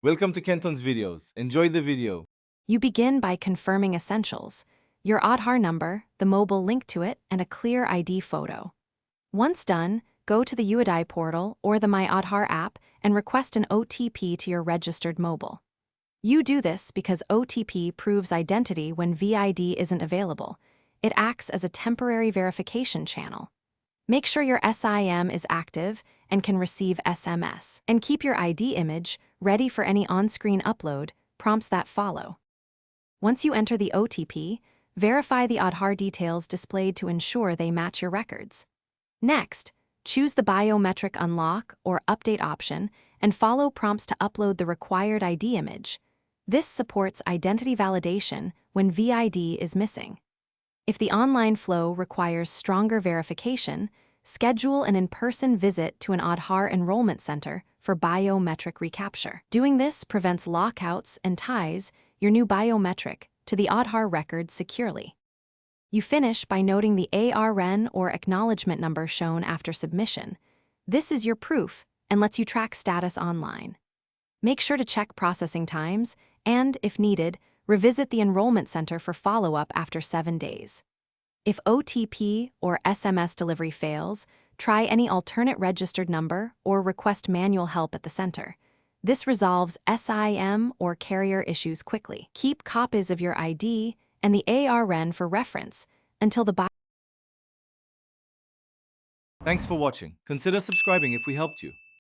Welcome to Kenton's videos. Enjoy the video. You begin by confirming essentials: your Aadhaar number, the mobile link to it, and a clear ID photo. Once done, go to the UID portal or the My Aadhaar app and request an OTP to your registered mobile. You do this because OTP proves identity when VID isn't available. It acts as a temporary verification channel. Make sure your SIM is active and can receive SMS. And keep your ID image ready for any on-screen upload prompts that follow. Once you enter the OTP, verify the Aadhaar details displayed to ensure they match your records. Next, choose the Biometric Unlock or Update option and follow prompts to upload the required ID image. This supports identity validation when VID is missing. If the online flow requires stronger verification, schedule an in-person visit to an Aadhaar enrollment center for biometric recapture. Doing this prevents lockouts and ties your new biometric to the Aadhaar record securely. You finish by noting the ARN or acknowledgement number shown after submission. This is your proof and lets you track status online. Make sure to check processing times and, if needed, revisit the enrollment center for follow-up after 7 days. If OTP or SMS delivery fails, try any alternate registered number or request manual help at the center. This resolves SIM or carrier issues quickly. Keep copies of your ID and the ARN for reference until the Thanks for watching. Consider subscribing if we helped you.